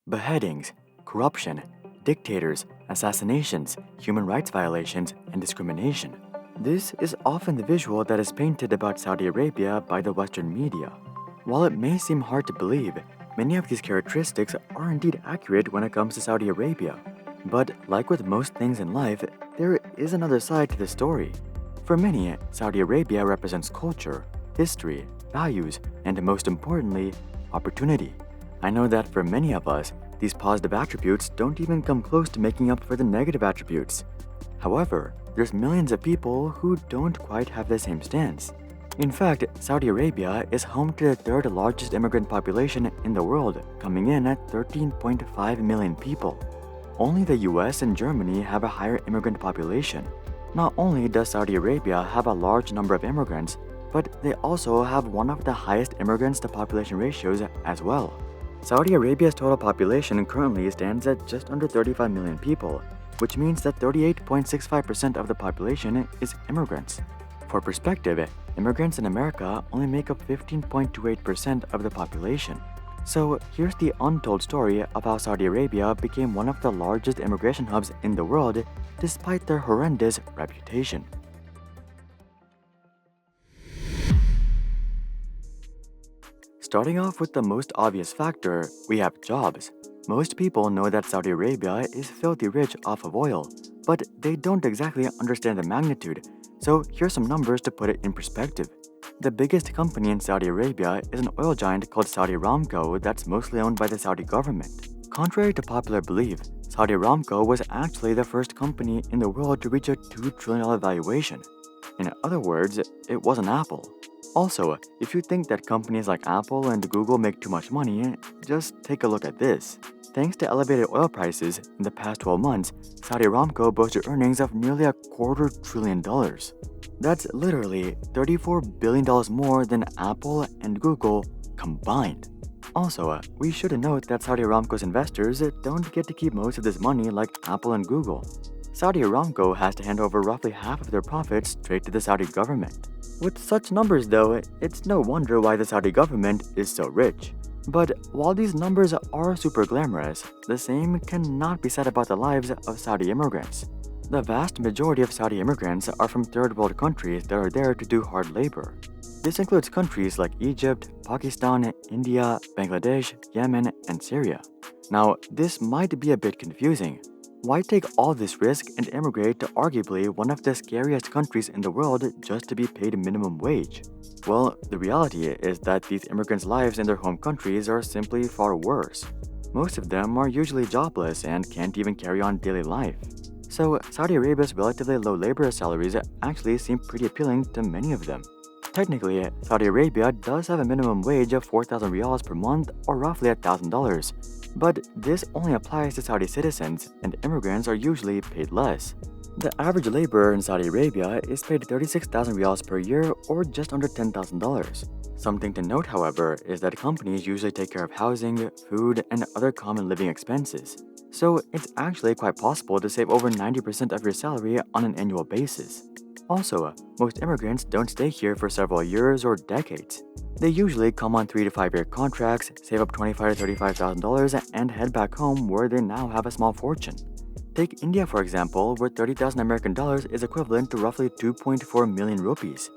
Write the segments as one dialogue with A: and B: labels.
A: Beheadings, corruption, dictators, assassinations, human rights violations, and discrimination. This is often the visual that is painted about Saudi Arabia by the Western media. While it may seem hard to believe, many of these characteristics are indeed accurate when it comes to Saudi Arabia. But like with most things in life, there is another side to the story. For many, Saudi Arabia represents culture, history, values, and most importantly, opportunity. I know that for many of us, these positive attributes don't even come close to making up for the negative attributes. However, there's millions of people who don't quite have the same stance. In fact, Saudi Arabia is home to the third largest immigrant population in the world, coming in at 13.5 million people. Only the US and Germany have a higher immigrant population. Not only does Saudi Arabia have a large number of immigrants, but they also have one of the highest immigrants to population ratios as well. Saudi Arabia's total population currently stands at just under 35 million people, which means that 38.65% of the population is immigrants. For perspective, immigrants in America only make up 15.28% of the population. So here's the untold story of how Saudi Arabia became one of the largest immigration hubs in the world despite their horrendous reputation. Starting off with the most obvious factor, we have jobs. Most people know that Saudi Arabia is filthy rich off of oil, but they don't exactly understand the magnitude, so here's some numbers to put it in perspective. The biggest company in Saudi Arabia is an oil giant called Saudi Aramco that's mostly owned by the Saudi government. Contrary to popular belief, Saudi Aramco was actually the first company in the world to reach a $2 trillion valuation. In other words, it wasn't Apple. Also, if you think that companies like Apple and Google make too much money, just take a look at this. Thanks to elevated oil prices, in the past 12 months, Saudi Aramco boasted earnings of nearly $250 billion. That's literally $34 billion more than Apple and Google combined. Also, we should note that Saudi Aramco's investors don't get to keep most of this money like Apple and Google. Saudi Aramco has to hand over roughly half of their profits straight to the Saudi government. With such numbers though, it's no wonder why the Saudi government is so rich. But while these numbers are super glamorous, the same cannot be said about the lives of Saudi immigrants. The vast majority of Saudi immigrants are from third world countries that are there to do hard labor. This includes countries like Egypt, Pakistan, India, Bangladesh, Yemen, and Syria. Now, this might be a bit confusing. Why take all this risk and immigrate to arguably one of the scariest countries in the world just to be paid minimum wage? Well, the reality is that these immigrants' lives in their home countries are simply far worse. Most of them are usually jobless and can't even carry on daily life. So, Saudi Arabia's relatively low labor salaries actually seem pretty appealing to many of them. Technically, Saudi Arabia does have a minimum wage of 4,000 riyals per month or roughly $1,000. But this only applies to Saudi citizens, and immigrants are usually paid less. The average laborer in Saudi Arabia is paid 36,000 riyals per year or just under $10,000. Something to note, however, is that companies usually take care of housing, food, and other common living expenses. So it's actually quite possible to save over 90% of your salary on an annual basis. Also, most immigrants don't stay here for several years or decades. They usually come on 3 to 5 year contracts, save up $25,000 to $35,000, and head back home where they now have a small fortune. Take India for example, where 30,000 American dollars is equivalent to roughly 2.4 million rupees.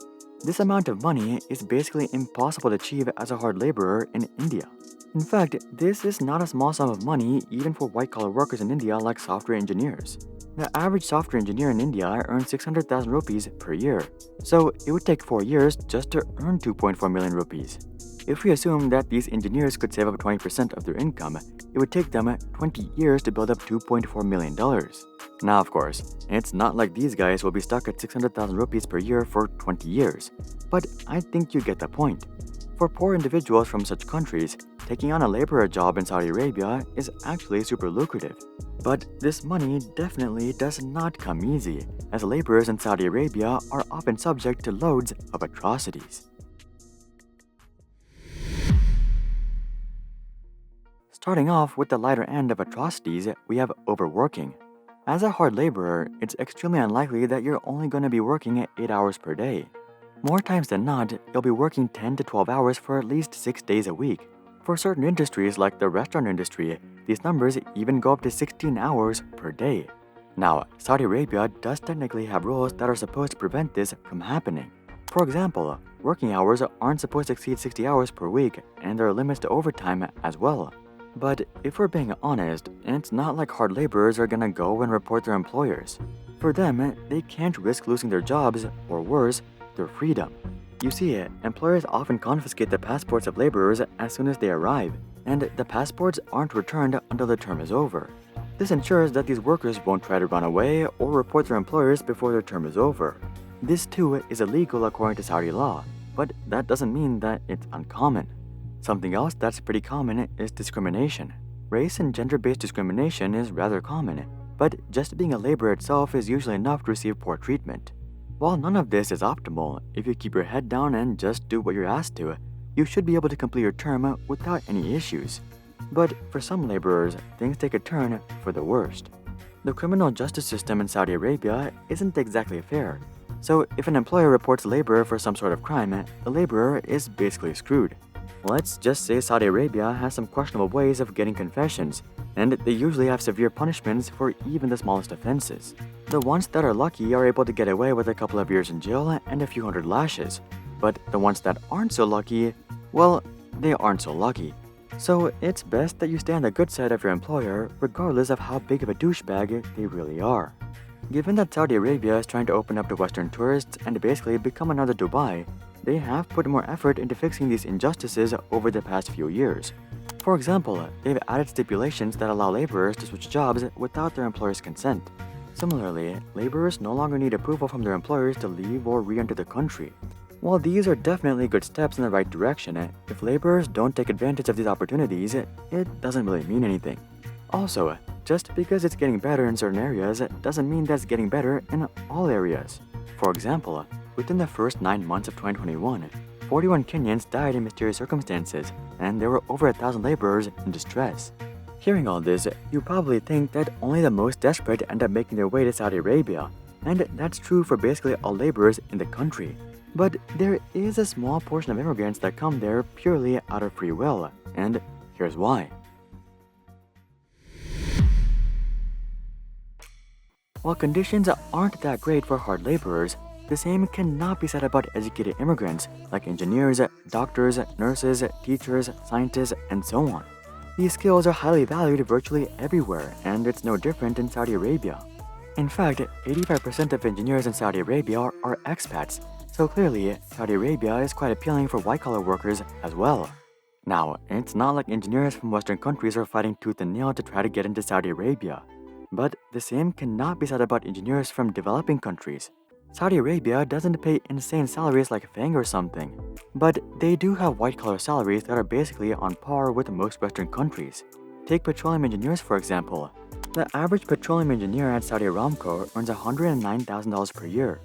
A: This amount of money is basically impossible to achieve as a hard laborer in India. In fact, this is not a small sum of money even for white-collar workers in India like software engineers. The average software engineer in India earns 600,000 rupees per year, so it would take 4 years just to earn 2.4 million rupees. If we assume that these engineers could save up 20% of their income, it would take them 20 years to build up $2.4 million. Now, of course, it's not like these guys will be stuck at 600,000 rupees per year for 20 years, but I think you get the point. For poor individuals from such countries, taking on a laborer job in Saudi Arabia is actually super lucrative. But this money definitely does not come easy, as laborers in Saudi Arabia are often subject to loads of atrocities. Starting off with the lighter end of atrocities, we have overworking. As a hard laborer, it's extremely unlikely that you're only going to be working 8 hours per day. More times than not, you'll be working 10 to 12 hours for at least 6 days a week. For certain industries like the restaurant industry, these numbers even go up to 16 hours per day. Now, Saudi Arabia does technically have rules that are supposed to prevent this from happening. For example, working hours aren't supposed to exceed 60 hours per week, and there are limits to overtime as well. But if we're being honest, it's not like hard laborers are gonna go and report their employers. For them, they can't risk losing their jobs, or worse, their freedom. You see, employers often confiscate the passports of laborers as soon as they arrive, and the passports aren't returned until the term is over. This ensures that these workers won't try to run away or report their employers before their term is over. This too is illegal according to Saudi law, but that doesn't mean that it's uncommon. Something else that's pretty common is discrimination. Race and gender-based discrimination is rather common, but just being a laborer itself is usually enough to receive poor treatment. While none of this is optimal, if you keep your head down and just do what you're asked to, you should be able to complete your term without any issues. But for some laborers, things take a turn for the worst. The criminal justice system in Saudi Arabia isn't exactly fair. So if an employer reports a laborer for some sort of crime, the laborer is basically screwed. Let's just say Saudi Arabia has some questionable ways of getting confessions, and they usually have severe punishments for even the smallest offenses. The ones that are lucky are able to get away with a couple of years in jail and a few hundred lashes, but the ones that aren't so lucky, well, they aren't so lucky. So it's best that you stay on the good side of your employer regardless of how big of a douchebag they really are. Given that Saudi Arabia is trying to open up to Western tourists and basically become another Dubai, they have put more effort into fixing these injustices over the past few years. For example, they've added stipulations that allow laborers to switch jobs without their employer's consent. Similarly, laborers no longer need approval from their employers to leave or re-enter the country. While these are definitely good steps in the right direction, if laborers don't take advantage of these opportunities, it doesn't really mean anything. Also, just because it's getting better in certain areas doesn't mean that it's getting better in all areas. For example, within the first 9 months of 2021, 41 Kenyans died in mysterious circumstances, and there were over 1,000 laborers in distress. Hearing all this, you probably think that only the most desperate end up making their way to Saudi Arabia, and that's true for basically all laborers in the country. But there is a small portion of immigrants that come there purely out of free will, and here's why. While conditions aren't that great for hard laborers, the same cannot be said about educated immigrants like engineers, doctors, nurses, teachers, scientists, and so on. These skills are highly valued virtually everywhere, and it's no different in Saudi Arabia. In fact, 85% of engineers in Saudi Arabia are expats, so clearly Saudi Arabia is quite appealing for white-collar workers as well. Now, it's not like engineers from Western countries are fighting tooth and nail to try to get into Saudi Arabia. But the same cannot be said about engineers from developing countries. Saudi Arabia doesn't pay insane salaries like FANG or something, but they do have white-collar salaries that are basically on par with most Western countries. Take petroleum engineers for example. The average petroleum engineer at Saudi Aramco earns $109,000 per year.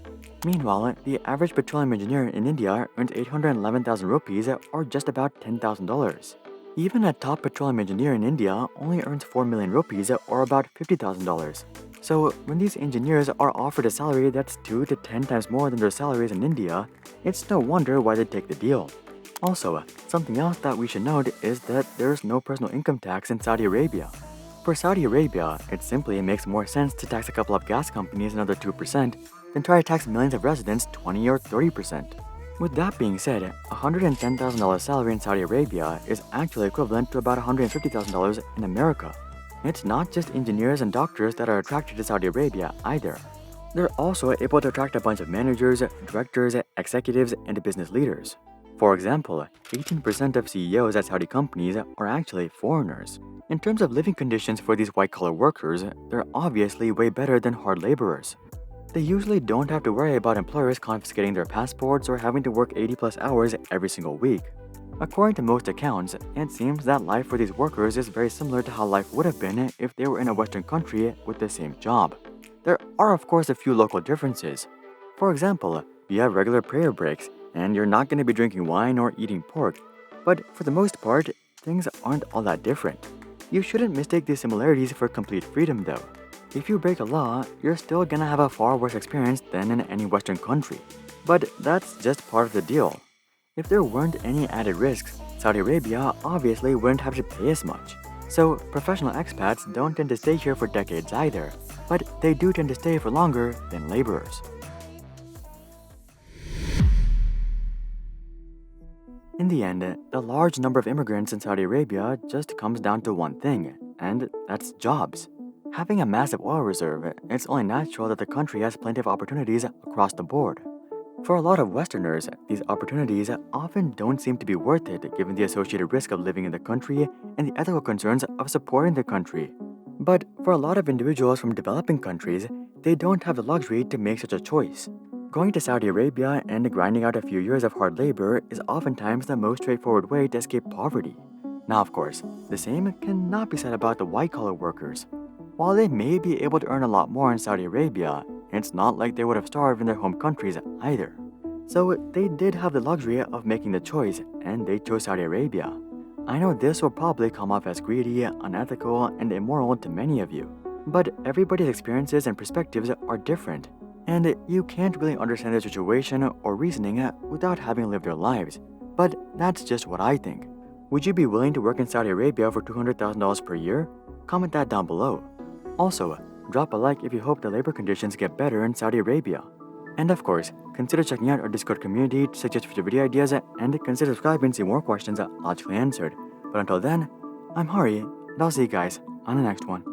A: Meanwhile, the average petroleum engineer in India earns 811,000 rupees or just about $10,000. Even a top petroleum engineer in India only earns 4 million rupees or about $50,000. So when these engineers are offered a salary that's 2 to 10 times more than their salaries in India, it's no wonder why they take the deal. Also, something else that we should note is that there's no personal income tax in Saudi Arabia. For Saudi Arabia, it simply makes more sense to tax a couple of gas companies another 2% than try to tax millions of residents 20 or 30%. With that being said, a $110,000 salary in Saudi Arabia is actually equivalent to about $150,000 in America. It's not just engineers and doctors that are attracted to Saudi Arabia either. They're also able to attract a bunch of managers, directors, executives, and business leaders. For example, 18% of CEOs at Saudi companies are actually foreigners. In terms of living conditions for these white-collar workers, they're obviously way better than hard laborers. They usually don't have to worry about employers confiscating their passports or having to work 80+ hours every single week. According to most accounts, it seems that life for these workers is very similar to how life would have been if they were in a Western country with the same job. There are of course a few local differences. For example, you have regular prayer breaks, and you're not going to be drinking wine or eating pork. But for the most part, things aren't all that different. You shouldn't mistake these similarities for complete freedom though. If you break a law, you're still gonna have a far worse experience than in any Western country. But that's just part of the deal. If there weren't any added risks, Saudi Arabia obviously wouldn't have to pay as much. So, professional expats don't tend to stay here for decades either, but they do tend to stay for longer than laborers. In the end, the large number of immigrants in Saudi Arabia just comes down to one thing, and that's jobs. Having a massive oil reserve, it's only natural that the country has plenty of opportunities across the board. For a lot of Westerners, these opportunities often don't seem to be worth it given the associated risk of living in the country and the ethical concerns of supporting the country. But for a lot of individuals from developing countries, they don't have the luxury to make such a choice. Going to Saudi Arabia and grinding out a few years of hard labor is oftentimes the most straightforward way to escape poverty. Now, of course, the same cannot be said about the white-collar workers. While they may be able to earn a lot more in Saudi Arabia, it's not like they would have starved in their home countries either. So they did have the luxury of making the choice, and they chose Saudi Arabia. I know this will probably come off as greedy, unethical, and immoral to many of you, but everybody's experiences and perspectives are different, and you can't really understand their situation or reasoning without having lived their lives. But that's just what I think. Would you be willing to work in Saudi Arabia for $200,000 per year? Comment that down below. Also, drop a like if you hope the labor conditions get better in Saudi Arabia. And of course, consider checking out our Discord community to suggest future video ideas and consider subscribing to see more questions logically answered. But until then, I'm Hari, and I'll see you guys on the next one.